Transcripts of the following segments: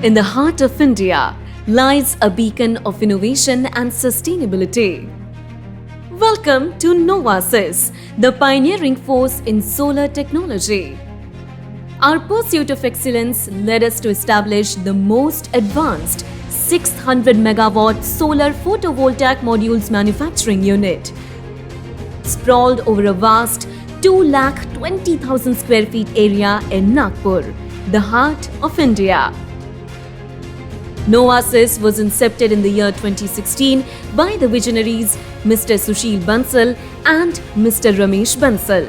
In the heart of India lies a beacon of innovation and sustainability. Welcome to Novasys, the pioneering force in solar technology. Our pursuit of excellence led us to establish the most advanced 600 megawatt solar photovoltaic modules manufacturing unit, sprawled over a vast 220,000 square feet area in Nagpur, the heart of India. Novasys was incepted in the year 2016 by the visionaries Mr. Sushil Bansal and Mr. Ramesh Bansal.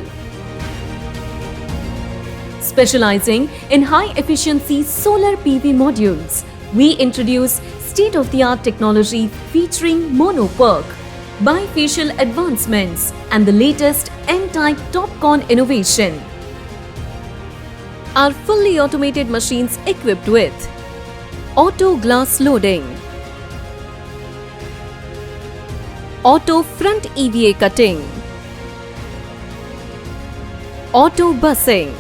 Specializing in high-efficiency solar PV modules, we introduce state-of-the-art technology featuring monoPERC, bifacial advancements and the latest N-type TOPCon innovation. Our fully automated machines equipped with auto glass loading, auto front EVA cutting, auto bussing,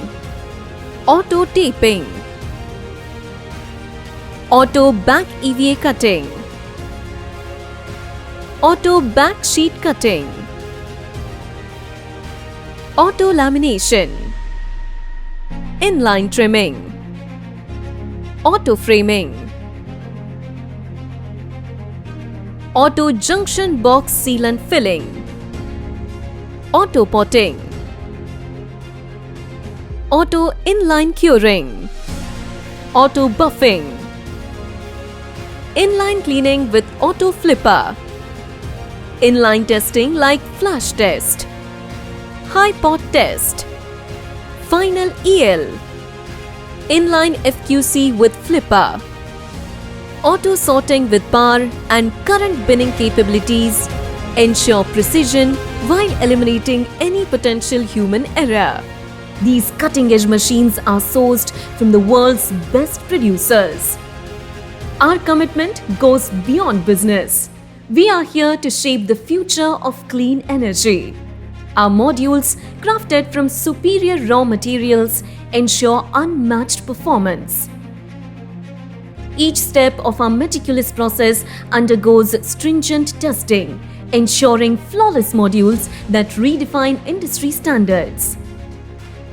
auto taping, auto back EVA cutting, auto back sheet cutting, auto lamination, inline trimming, auto framing, auto junction box seal and filling, auto potting, auto inline curing, auto buffing, inline cleaning with auto flipper, inline testing like flash test, high pot test, final EL, inline FQC with flipper, auto sorting with power and current binning capabilities ensure precision while eliminating any potential human error. These cutting-edge machines are sourced from the world's best producers. Our commitment goes beyond business. We are here to shape the future of clean energy. Our modules, crafted from superior raw materials, ensure unmatched performance. Each step of our meticulous process undergoes stringent testing, ensuring flawless modules that redefine industry standards.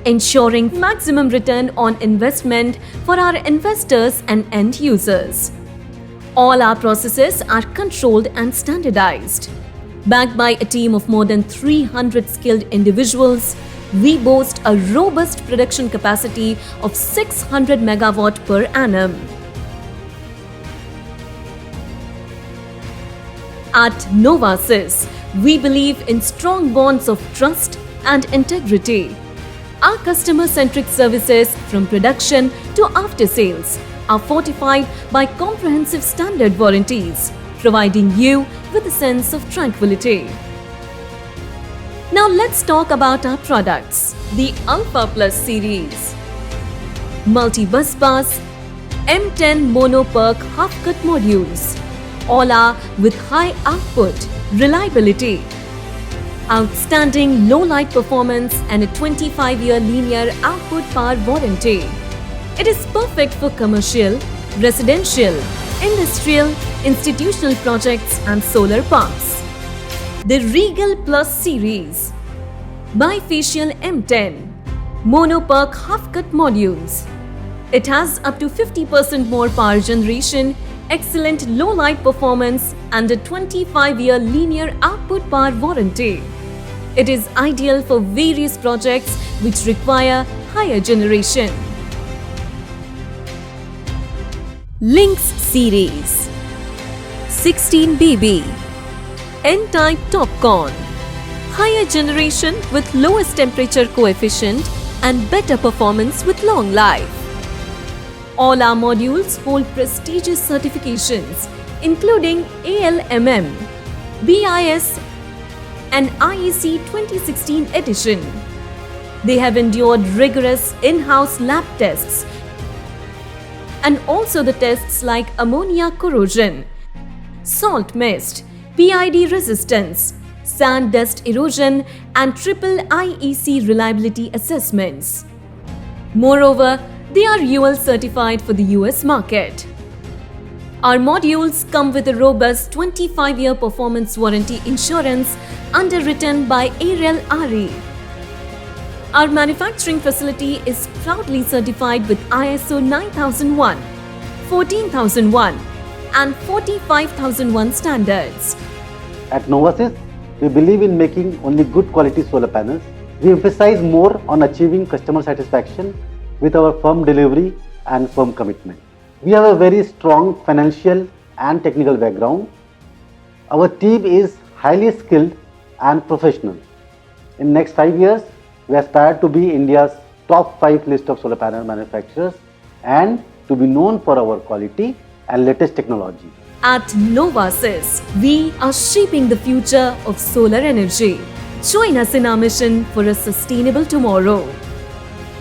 Ensuring maximum return on investment for our investors and end users. All our processes are controlled and standardized. Backed by a team of more than 300 skilled individuals, we boast a robust production capacity of 600 megawatt per annum. At Novasys, we believe in strong bonds of trust and integrity. Our customer-centric services from production to after-sales are fortified by comprehensive standard warranties, providing you with a sense of tranquility. Now let's talk about our products. The Alpha Plus series, multi-bus bars, M10 monoPERC half-cut modules. All are with high output, reliability, outstanding low-light performance and a 25-year linear output power warranty. It is perfect for commercial, residential, industrial, institutional projects and solar pumps. The Regal Plus series, bifacial M10 monoPERC half-cut modules. It has up to 50% more power generation, excellent low-light performance and a 25-year linear output power warranty. It is ideal for various projects which require higher generation. Lynx series, 16BB, N-type TOPCon, higher generation with lowest temperature coefficient and better performance with long life. All our modules hold prestigious certifications including ALMM, BIS and IEC 2016 edition. They have endured rigorous in-house lab tests and also the tests like ammonia corrosion, salt mist, PID resistance, sand dust erosion and triple IEC reliability assessments. Moreover, They are UL certified for the US market. Our modules come with a robust 25-year performance warranty insurance underwritten by Ariel RE. Our manufacturing facility is proudly certified with ISO 9001, 14001 and 45001 standards. At Novasys, we believe in making only good quality solar panels. We emphasize more on achieving customer satisfaction with our firm delivery and firm commitment. We have a very strong financial and technical background. Our team is highly skilled and professional. In next 5 years, we aspire to be India's top 5 list of solar panel manufacturers and to be known for our quality and latest technology. At Novasys, we are shaping the future of solar energy. Join us in our mission for a sustainable tomorrow.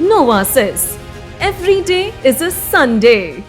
Novasys, every day is a Sunday.